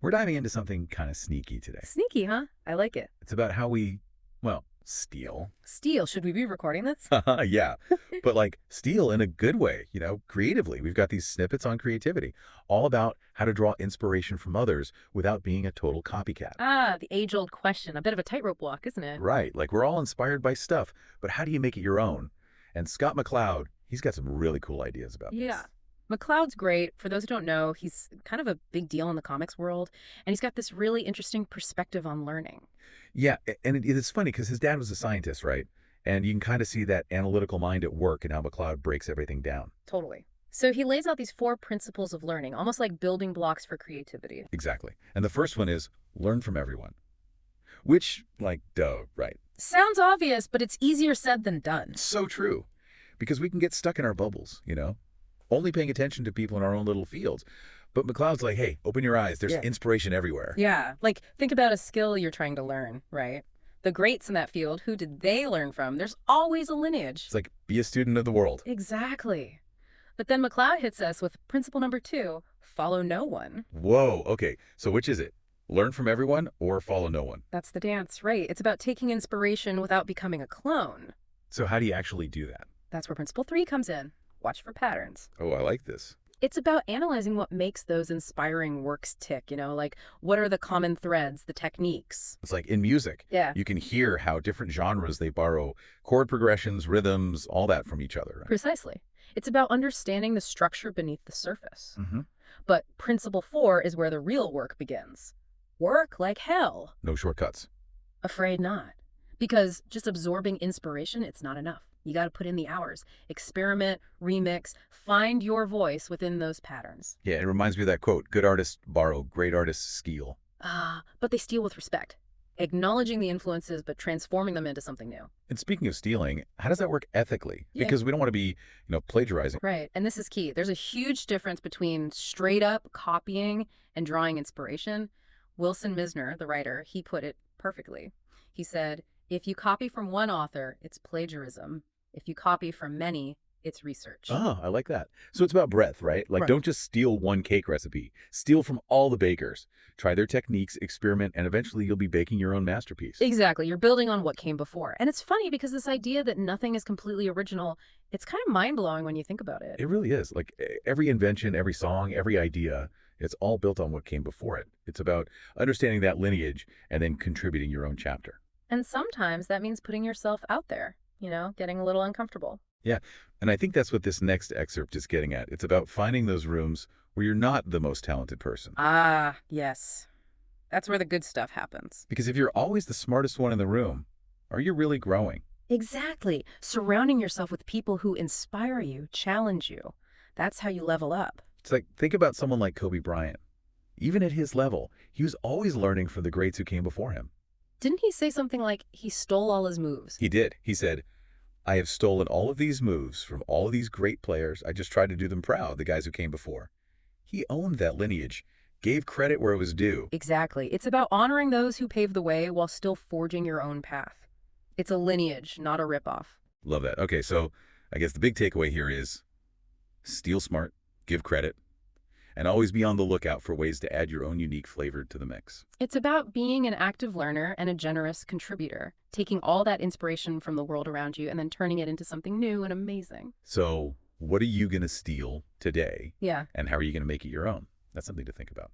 We're diving into something kind of sneaky today. Sneaky, huh? I like it. It's about how we, well, steal. Steal, should we be recording this? Yeah, but like steal in a good way, creatively. We've got these snippets on creativity, all about how to draw inspiration from others without being a total copycat. Ah, the age-old question. A bit of a tightrope walk, isn't it? Right, like we're all inspired by stuff, but how do you make it your own? And Scott McCloud, he's got some really cool ideas about Yeah. this. McCloud's great. For those who don't know, he's kind of a big deal in the comics world, and he's got this really interesting perspective on learning. Yeah, and it's funny because his dad was a scientist, right? And you can kind of see that analytical mind at work and how McCloud breaks everything down. Totally. So he lays out these four principles of learning, almost like building blocks for creativity. Exactly. And the first one is learn from everyone, which, like, duh, right? Sounds obvious, but it's easier said than done. So true. Because we can get stuck in our bubbles, only paying attention to people in our own little fields. But McCloud's like, hey, open your eyes. There's Yeah. inspiration everywhere. Yeah, like think about a skill you're trying to learn, right? The greats in that field, who did they learn from? There's always a lineage. It's like, be a student of the world. Exactly. But then McLeod hits us with principle number 2, follow no one. Whoa, okay. So which is it? Learn from everyone or follow no one? That's the dance, right? It's about taking inspiration without becoming a clone. So how do you actually do that? That's where principle 3 comes in. Watch for patterns. Oh, I like this. It's about analyzing what makes those inspiring works tick, like what are the common threads, the techniques. It's like in music. Yeah. You can hear how different genres they borrow chord progressions, rhythms, all that from each other. Precisely. It's about understanding the structure beneath the surface. Mm-hmm. But principle 4 is where the real work begins. Work like hell. No shortcuts. Afraid not. Because just absorbing inspiration, it's not enough. You got to put in the hours. Experiment, remix, find your voice within those patterns. Yeah, it reminds me of that quote, good artists borrow, great artists steal. But they steal with respect. Acknowledging the influences, but transforming them into something new. And speaking of stealing, how does that work ethically? Yeah. Because we don't want to be, plagiarizing. Right. And this is key. There's a huge difference between straight up copying and drawing inspiration. Wilson Misner, the writer, he put it perfectly. He said, if you copy from one author, it's plagiarism. If you copy from many, it's research. Oh, I like that. So it's about breadth, right? Like, Right. don't just steal one cake recipe. Steal from all the bakers. Try their techniques, experiment, and eventually you'll be baking your own masterpiece. Exactly. You're building on what came before. And it's funny because this idea that nothing is completely original, it's kind of mind-blowing when you think about it. It really is. Like, every invention, every song, every idea, it's all built on what came before it. It's about understanding that lineage and then contributing your own chapter. And sometimes that means putting yourself out there, getting a little uncomfortable. Yeah, and I think that's what this next excerpt is getting at. It's about finding those rooms where you're not the most talented person. Ah, yes. That's where the good stuff happens. Because if you're always the smartest one in the room, are you really growing? Exactly. Surrounding yourself with people who inspire you, challenge you. That's how you level up. It's like, think about someone like Kobe Bryant. Even at his level, he was always learning from the greats who came before him. Didn't he say something like he stole all his moves? He did. He said, I have stolen all of these moves from all of these great players. I just tried to do them proud, the guys who came before. He owned that lineage, gave credit where it was due. Exactly. It's about honoring those who paved the way while still forging your own path. It's a lineage, not a ripoff. Love that. Okay, so I guess the big takeaway here is steal smart, give credit, and always be on the lookout for ways to add your own unique flavor to the mix. It's about being an active learner and a generous contributor, taking all that inspiration from the world around you and then turning it into something new and amazing. So what are you going to steal today? Yeah. And how are you going to make it your own? That's something to think about.